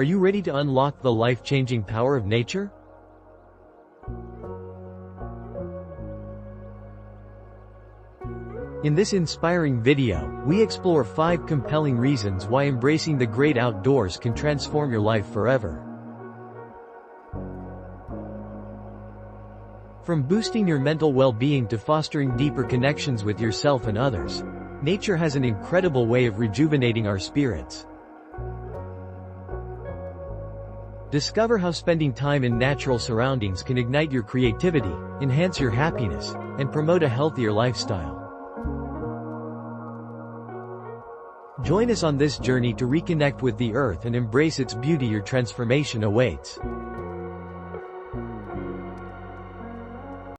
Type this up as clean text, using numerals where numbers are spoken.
Are you ready to unlock the life-changing power of nature? In this inspiring video, we explore 5 compelling reasons why embracing the great outdoors can transform your life forever. From boosting your mental well-being to fostering deeper connections with yourself and others, nature has an incredible way of rejuvenating our spirits. Discover how spending time in natural surroundings can ignite your creativity, enhance your happiness, and promote a healthier lifestyle. Join us on this journey to reconnect with the earth and embrace its beauty. Your transformation awaits.